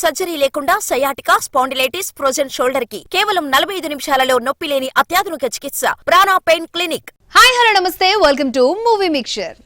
Surgery లేకుండా sciatica, spondylitis, frozen shoulder కి కేవలం 45 నిమిషాలలో నొప్పి లేని అత్యాధునిక చికిత్స ప్రాణ పెయిన్ క్లినిక్. హాయ్ హలో నమస్తే, welcome to movie mixture.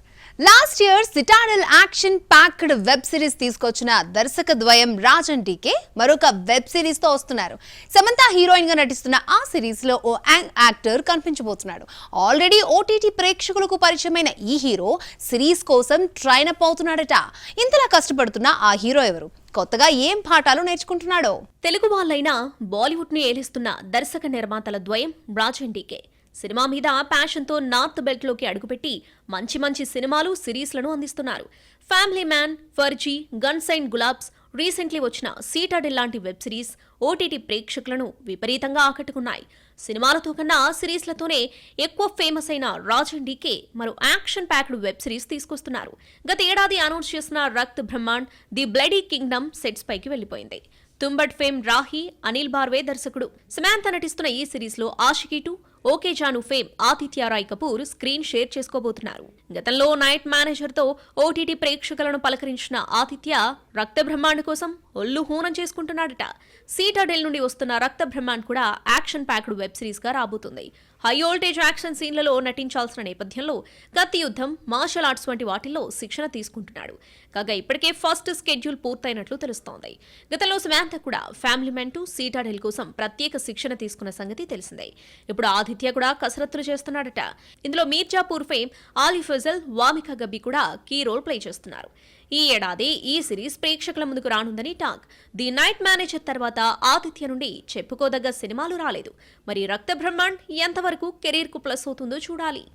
Last year Citadel action packed web series తీసుకొచ్చిన దర్శక ద్వయం రాజ్ అండ్ డీకే మరొక వెబ్ సిరీస్ తో వస్తున్నారు. సమంత హీరోయిన్ గా నటిస్తున్న ఆ సిరీస్ లో ఓ యంగ్ యాక్టర్ కనిపించబోతున్నాడు. ఆల్రెడీ ఓటీటీ ప్రేక్షకులకు పరిచయమైన ఈ హీరో సిరీస్ కోసం ట్రైన్ అప్ అవుతున్నాడట. ఇంతలా కష్టపడుతున్న ఆ హీరో ఎవరు? కొత్తగా ఏం పాఠాలు నేర్చుకుంటున్నాడో? తెలుగు వాళ్ళైనా బాలీవుడ్ ను ఏలిస్తున్న దర్శక నిర్మాతల ద్వయం రాజ్ అండ్ డీకే సినిమా మీద ప్యాషన్తో నార్త్ బెల్ట్ లోకి అడుగుపెట్టి మంచి మంచి సినిమాలు, సిరీస్లను అందిస్తున్నారు. Family Man, Farzi, Guns and Gulaabs, recently వచ్చిన సీటాడెల్ లాంటి వెబ్ సిరీస్ ఓటీటీ ప్రేక్షకులను విపరీతంగా ఆకట్టుకున్నాయి. సినిమాలతో కన్నా సిరీస్లతోనే ఎక్కువ ఫేమస్ అయిన రాజ్ అండ్ డీకే మరో యాక్షన్ ప్యాక్డ్ వెబ్ సిరీస్ తీసుకొస్తున్నారు. గత ఏడాది అనౌన్స్ చేసిన Rakt Brahmand the bloody kingdom sets పైకి వెళ్లిపోయింది. తుంబడ్ ఫేమ్ రాహి అనిల్ బార్వే దర్శకుడు. సమంత నటిస్తున్న ఈ సిరీస్ లో Aashiqui 2, okay Jaanu fame Aditya Roy Kapur screen share చేసుకోబోతున్నారు. గతంలో నైట్ మేనేజర్ తో ఓటీటీ ప్రేక్షకులను పలకరించిన ఆదిత్య రక్త బ్రహ్మాండ్ కోసం ఒళ్ళు హూనం చేసుకుంటున్నాడట. సీటాడెల్ నుండి వస్తున్న రక్త బ్రహ్మాండ్ కూడా యాక్షన్ ప్యాక్డ్ వెబ్ సిరీస్ గా రాబోతుంది. హై వోల్టేజ్ యాక్షన్ సీన్లలో నటించాల్సిన నేపథ్యంలో కత్తి యుద్ధం, మార్షల్ ఆర్ట్స్ వంటి వాటిల్లో శిక్షణ తీసుకుంటున్నాడు. కాగా ఇప్పటికే ఫస్ట్ స్కెడ్యూల్ పూర్తయినట్లు తెలుస్తోంది. గతంలో సమంత కూడా ఫ్యామిలీ మ్యాన్ 2, సీటాడెల్ కోసం ప్రత్యేక శిక్షణ తీసుకున్న సంగతి తెలిసిందే. ఇప్పుడు ఆదిత్య కూడా కసరత్తులు చేస్తున్నాడట. ఇందులో మీర్జాపూర్ ఫేమ్ ఆలి ఫజల్, వామికా గబ్బి కూడా కీ రోల్ ప్లే చేస్తున్నారు. ఈ ఏడాది ఈ సిరీస్ ప్రేక్షకుల ముందుకు రానుందని టాక్. ది నైట్ మేనేజర్ తర్వాత ఆదిత్య నుండి చెప్పుకోదగ్గ సినిమాలు రాలేదు. మరి రక్త బ్రహ్మాండ్ ఎంతవరకు కెరీర్ కు ప్లస్ అవుతుందో చూడాలి.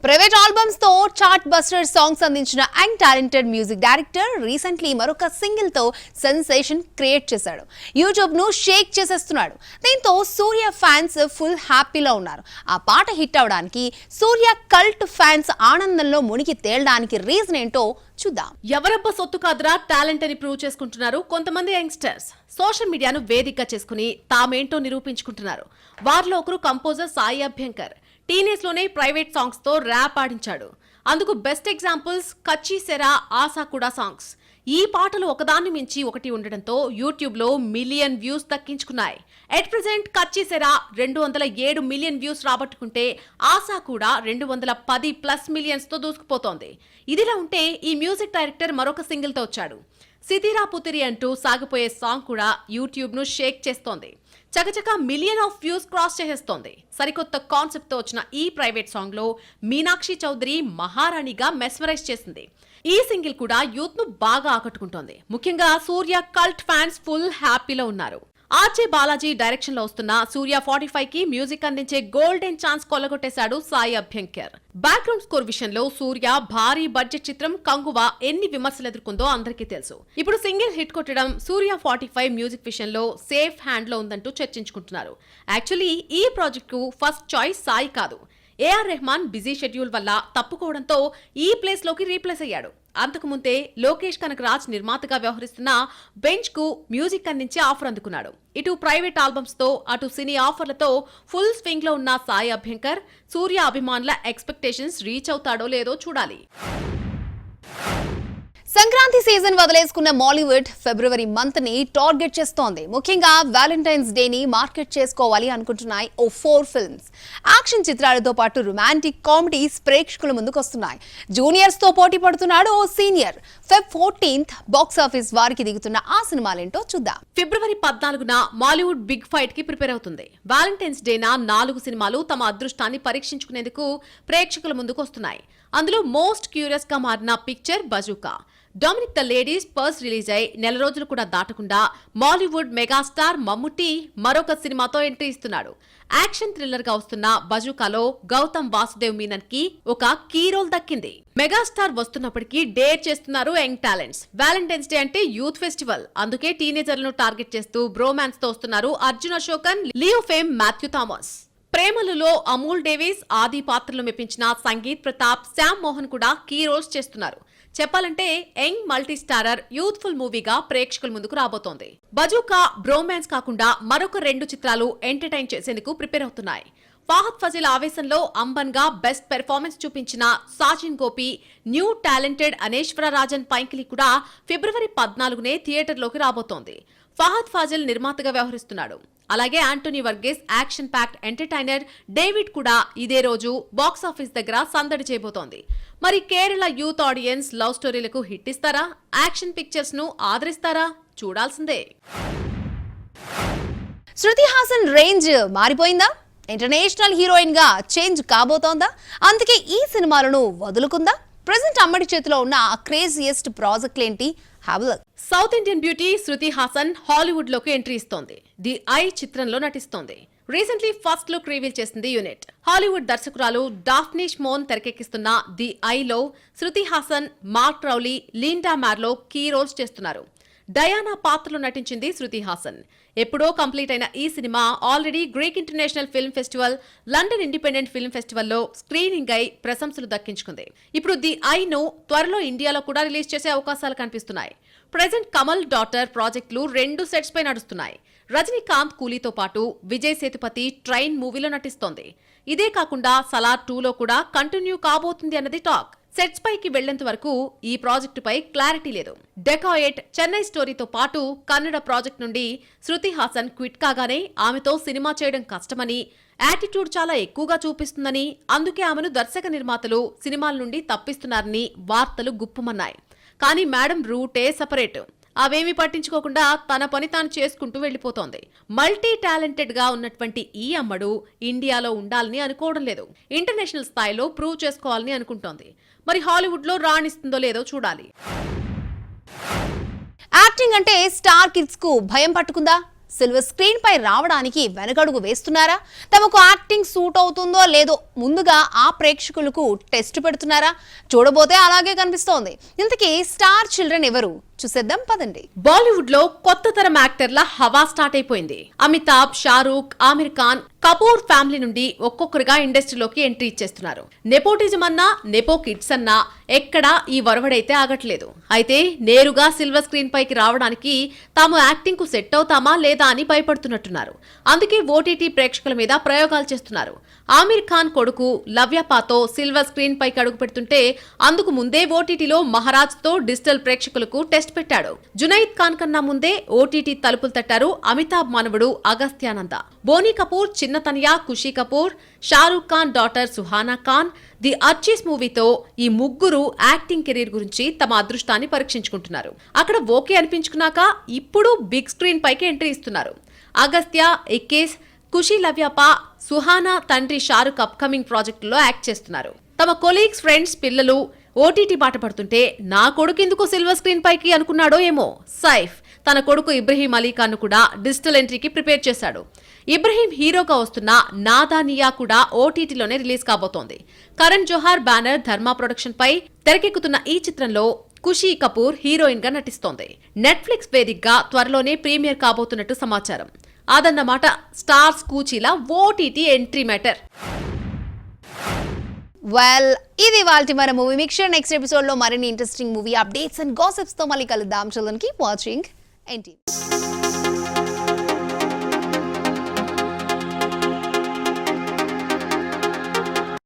ప్రైవేట్ ఆల్బమ్స్ తో చార్ట్ బస్టర్ సాంగ్స్ అందించిన young talented music director recently మరొక సింగిల్ తో సెన్సేషన్ క్రియేట్ చేశాడు. యూట్యూబ్ ను షేక్ చేసేస్తున్నాడు. దీంతో సూర్య ఫ్యాన్స్ ఫుల్ హ్యాపీలో ఉన్నారు. ఆ పాట హిట్ అవడానికి, సూర్య కల్ట్ ఫ్యాన్స్ ఆనందంలో మునిగి తేలడానికి రీజన్ ఏంటో చూద్దాం. ఎవరబ్బ సొత్తు కాదురా టాలెంట్ అని ప్రూవ్ చేసుకుంటున్నారు కొంతమంది యంగ్స్టర్స్. సోషల్ మీడియాను వేదికగా చేసుకుని తామేంటో నిరూపించుకుంటున్నారు. వారిలో ఒకరు కంపోజర్ సాయి అభ్యంకర్. టీనేజ్ లోనే ప్రైవేట్ సాంగ్స్ తో ర్యాప్ ఆడించాడు. అందుకు బెస్ట్ ఎగ్జాంపుల్స్ కచ్చి సెరా, ఆశా కూడా సాంగ్స్. ఈ పాటలు ఒకదాన్ని మించి ఒకటి ఉండడంతో యూట్యూబ్ లో మిలియన్ వ్యూస్ దక్కించుకున్నాయి. ఎట్ ప్రెజెంట్ కచ్చి సెరా 207 మిలియన్ వ్యూస్ రాబట్టుకుంటే ఆశా కూడా 210+ మిలియన్స్ తో దూసుకుపోతోంది. ఇదిలా ఉంటే ఈ మ్యూజిక్ డైరెక్టర్ మరొక సింగిల్ తో వచ్చాడు. సితిరా పుతిరి అంటూ సాగిపోయే సాంగ్ కూడా యూట్యూబ్ ను షేక్ చేస్తోంది. చకచక మిలియన్ ఆఫ్ వ్యూస్ క్రాస్ చేసేస్తోంది. సరికొత్త కాన్సెప్ట్ తో వచ్చిన ఈ ప్రైవేట్ సాంగ్ లో మీనాక్షి చౌదరి మహారాణిగా మెస్మరైజ్ చేసింది. ఈ సింగిల్ కూడా యూత్ ను బాగా ఆకట్టుకుంటోంది. ముఖ్యంగా సూర్య కల్ట్ ఫ్యాన్స్ ఫుల్ హ్యాపీలో ఉన్నారు. ఆర్జే బాలాజీ డైరెక్షన్ లో వస్తున్న సూర్య 45 కి మ్యూజిక్ అందించే గోల్డెన్ ఛాన్స్ కొల్లగొట్టేశాడు సాయి అభ్యంకర్. బ్యాక్గ్రౌండ్ స్కోర్ విషయంలో సూర్య భారీ బడ్జెట్ చిత్రం కంగువా ఎన్ని విమర్శలు ఎదుర్కొందో అందరికీ తెలుసు. ఇప్పుడు సింగిల్ హిట్ కొట్టడం సూర్య 45 మ్యూజిక్ విషయంలో సేఫ్ హ్యాండ్ లో ఉందంటూ చర్చించుకుంటున్నారు. యాక్చువల్లీ ఈ ప్రాజెక్ట్ కు ఫస్ట్ చాయిస్ సాయి కాదు. ఏఆర్ రెహమాన్ బిజీ షెడ్యూల్ వల్ల తప్పుకోవడంతో ఈ ప్లేస్ లోకి రీప్లేస్ అయ్యాడు. అంతకుముందే లోకేష్ కనకరాజ్ నిర్మాతగా వ్యవహరిస్తున్న బెంచ్ కు మ్యూజిక్ అందించి ఆఫర్ అందుకున్నాడు. ఇటు ప్రైవేట్ ఆల్బమ్స్ తో అటు సినీ ఆఫర్లతో ఫుల్ స్వింగ్ లో ఉన్న సాయి అభ్యంకర్ సూర్య అభిమానుల ఎక్స్పెక్టేషన్స్ రీచ్ అవుతాడో లేదో చూడాలి. సంక్రాంతి సీజన్ వదిలేసుకున్న మాలీవుడ్ ఫిబ్రవరి మంత్ ని టార్గెట్ చేస్తోంది. ముఖ్యంగా వ్యాలంటైన్స్ డే ని మార్కెట్ చేసుకోవాలి అనుకుంటున్నాయి ఓ 4 ఫిల్మ్స్. యాక్షన్ చిత్రాలతో పాటు రొమాంటిక్ కామెడీస్ ప్రేక్షకుల ముందుకు వస్తున్నాయి. జూనియర్స్ తో పోటీ పడుతున్నాడు ఓ senior. Feb 14th box office వారికి దిగుతున్న ఆ సినిమాలేంటో చూద్దాం. ఫిబ్రవరి 14న మాలీవుడ్ బిగ్ ఫైట్ కి ప్రిపేర్ అవుతుంది. వ్యాలంటైన్స్ డేన 4 సినిమాలు తమ అదృష్టాన్ని పరీక్షించుకునేందుకు ప్రేక్షకుల ముందుకు వస్తున్నాయి. అందులో మోస్ట్ క్యూరియస్ గా మారిన picture Bazooka. Dominic the ladies purse release అయి నెల రోజులు కూడా దాటకుండా మాలీవుడ్ మెగాస్టార్ మమ్ముట్టి మరొక సినిమాతో ఎంట్రీ ఇస్తున్నాడు. యాక్షన్ థ్రిల్లర్ గా వస్తున్న బజూకాలో గౌతమ్ వాసుదేవ్ మీనన్ కి ఒక కీ రోల్ దక్కింది. మెగాస్టార్ వస్తున్నప్పటికీ డేర్ చేస్తున్నారు యంగ్ టాలెంట్స్. వ్యాలంటైన్స్ డే అంటే యూత్ ఫెస్టివల్. అందుకే టీనేజర్లను టార్గెట్ చేస్తూ బ్రోమాన్స్ తో వస్తున్నారు అర్జున్ అశోకన్, లియో ఫేమ్ మాథ్యూ థామస్. ప్రేమలులో అమూల్ డేవిస్ ఆది పాత్రలు మెప్పించిన సంగీత్ ప్రతాప్, శ్యామ్ మోహన్ కూడా కీ రోల్స్ చేస్తున్నారు. చెప్పాలంటే యంగ్ మల్టీ స్టారర్ యూత్ఫుల్ మూవీగా ప్రేక్షకుల ముందుకు రాబోతోంది. బజూకా బ్రోమాన్స్ కాకుండా మరొక 2 చిత్రాలు ఎంటర్టైన్ చేసేందుకు ప్రిపేర్ అవుతున్నాయి. ఫహద్ ఫజిల్ ఆవేశంలో అంబన్ గా బెస్ట్ పెర్ఫార్మెన్స్ చూపించిన సాజిన్ గోపి, న్యూ టాలెంటెడ్ అనేశ్వర రాజన్ పైంకిలి కూడా ఫిబ్రవరి 14నే థియేటర్లోకి రాబోతోంది. ఫహద్ ఫాజిల్ నిర్మాతగా వ్యవహరిస్తున్నాడు. అలాగే Antony Varghese action packed entertainer David కూడా ఇదే రోజు బాక్సాఫీస్ దగ్గర సందడి చేయబోతోంది. మరి కేరళ యూత్ ఆడియన్స్ లవ్ స్టోరీలకు హిట్ ఇస్తారా? యాక్షన్ పిక్చర్స్ ను ఆదరిస్తారా? చూడాల్సిందే. శృతి హాసన్ రేంజ్ మారిపోయిందా? ఇంటర్నేషనల్ హీరోయిన్ గా చేంజ్ కాబోతోందా? అందుకే ఈ సినిమాలను వదులుకుందా? ప్రెసెంట్ అమ్మడి చేతిలో ఉన్న క్రేజియస్ట్ ప్రాజెక్టులేంటి? South Indian beauty Shruti Haasan Hollywood లోకి ఎంట్రీ ఇస్తోంది. ది ఐ చిత్రంలో నటిస్తోంది. రీసెంట్లీ ఫస్ట్ లుక్ రివీల్ చేసింది యూనిట్. హాలీవుడ్ దర్శకురాలు డాఫ్నీ మోన్ తెరకెక్కిస్తున్న ది ఐలో Shruti Haasan, Mark Rowley, Linda Marlowe key roles చేస్తున్నారు. డయానా పాత్రలో నటించింది శృతి హాసన్. ఎప్పుడో కంప్లీట్ అయిన ఈ cinema already Greek international film festival, London independent film ఫెస్టివల్లో స్క్రీనింగ్ అయి ప్రశంసలు దక్కించుకుంది. ఇప్పుడు ది ఐను త్వరలో ఇండియాలో కూడా రిలీజ్ చేసే అవకాశాలు కనిపిస్తున్నాయి. ప్రెజెంట్ కమల్ డాటర్ ప్రాజెక్టులు 2 సెట్స్ పై నడుస్తున్నాయి. రజనీకాంత్ కూలీతో పాటు విజయ్ సేతుపతి ట్రైన్ మూవీలో నటిస్తోంది. ఇదే కాకుండా సలార్ 2లో కూడా కంటిన్యూ కాబోతుంది అన్నది టాక్. సెట్స్ పైకి వెళ్లేంత వరకు ఈ ప్రాజెక్టుపై క్లారిటీ లేదు. డెకాయెట్, చెన్నై స్టోరీతో పాటు కన్నడ ప్రాజెక్ట్ నుండి శృతి హాసన్ క్విట్ కాగానే ఆమెతో సినిమా చేయడం కష్టమని, యాటిట్యూడ్ చాలా ఎక్కువగా చూపిస్తుందని, అందుకే ఆమెను దర్శక నిర్మాతలు సినిమాల నుండి తప్పిస్తున్నారని వార్తలు గుప్పుమన్నాయి. కానీ మేడం రూటే సెపరేట్. అవేమీ పట్టించుకోకుండా తన పని తాను చేసుకుంటూ వెళ్లిపోతోంది. మల్టీ టాలెంటెడ్ గా ఉన్నటువంటి ఈ అమ్మడు ఇండియాలో ఉండాలని అనుకోవడం లేదు. ఇంటర్నేషనల్ స్థాయిలో ప్రూవ్ చేసుకోవాలని అనుకుంటోంది. మరి హాలీవుడ్ లో రాణిస్తుందో లేదో చూడాలి. యాక్టింగ్ అంటే స్టార్ కిడ్స్ కు భయం పట్టుకుందా? సిల్వర్ స్క్రీన్ పై రావడానికి వెనకడుగు వేస్తున్నారా? తమకు యాక్టింగ్ సూట్ అవుతుందో లేదో ముందుగా ఆ ప్రేక్షకులకు టెస్ట్ పెడుతున్నారా? చూడబోతే అలాగే కనిపిస్తోంది. ఇంతకీ స్టార్ చిల్డ్రన్ ఎవరు? చూసేద్దాం పదండి. బాలీవుడ్ లో కొత్త తరం యాక్టర్ల హవా స్టార్ట్ అయిపోయింది. అమితాబ్, షారూక్, ఆమిర్ ఖాన్, కపూర్ ఫ్యామిలీ నుండి ఒక్కొక్కరుగా ఇండస్ట్రీలోకి ఎంట్రీ ఇచ్చేస్తున్నారు. నెపోటిజం అన్నా, నెపో కిడ్స్ అన్నా ఎక్కడా ఈ వరవడైతే ఆగట్లేదు. అయితే నేరుగా సిల్వర్ స్క్రీన్ పైకి రావడానికి తాము యాక్టింగ్ కు సెట్ అవుతామా లేదా అని భయపడుతున్నట్టున్నారు. అందుకే ఓటీటీ ప్రేక్షకుల మీద ప్రయోగాలు చేస్తున్నారు. ఆమిర్ ఖాన్ కొడుకు లవ్యపాతో సిల్వర్ స్క్రీన్ పైకి అడుగు పెడుతుంటే అందుకు ముందే ఓటీటీలో మహారాజ్ తో డిజిటల్ ప్రేక్షకులకు టెస్ట్ పెట్టాడు. జునైద్ ఖాన్ కన్నా ముందే ఓటీటీ తలుపులు తట్టారు అమితాబ్ మనవడు అగస్త్యానంద. బోనీ కపూర్ చిన్న తనయ ఖుషీ కపూర్, షారూక్ ఖాన్ డాటర్ సుహానా ఖాన్ ది అర్చీస్ మూవీతో ఈ ముగ్గురు యాక్టింగ్ కెరీర్ గురించి తమ అదృష్టాన్ని పరీక్షించుకుంటున్నారు. అక్కడ ఓకే అనిపించుకున్నాక ఇప్పుడు బిగ్ స్క్రీన్ పైకి ఎంట్రీ ఇస్తున్నారు. అగస్త్య, ఎక్కేస్, ఖుషీ లవ్యాప, సుహానా తండ్రి షారుఖ్ అప్కమింగ్ ప్రాజెక్టులో యాక్ట్ చేస్తున్నారు. తమ కొలీగ్స్, ఫ్రెండ్స్, పిల్లలు ఓటీటీ బాట పడుతుంటే నా కొడుకు ఎందుకు సిల్వర్ స్క్రీన్ పైకి అనుకున్నాడో ఏమో. సైఫ్ తన కొడుకు ఇబ్రహీం అలీ ఖాన్ కూడా డిజిటల్ ఎంట్రీకి ప్రిపేర్ చేశాడు. ఇబ్రహీం హీరోగా వస్తున్న నాదానియా కూడా ఓటీటీలోనే రిలీజ్ కాబోతోంది. కరణ్ జోహార్ బ్యానర్ ధర్మా ప్రొడక్షన్ పై తెరకెక్కుతున్న ఈ చిత్రంలో ఖుషీ కపూర్ హీరోయిన్ గా నటిస్తోంది. నెట్ఫ్లిక్స్ వేదికగా త్వరలోనే ప్రీమియర్ కాబోతున్నట్టు సమాచారం. అదన్నమాట స్టార్స్ కూచీలా ఓటీటీ ఎంట్రీ మ్యాటర్. వెల్, ఇది వాల్టి మన మూవీ మిక్చర్. నెక్స్ట్ ఎపిసోడ్ లో మరిన్ని interesting movie updates and gossips తో మళ్ళీ కలుద్దాం. Children keep watching NTV.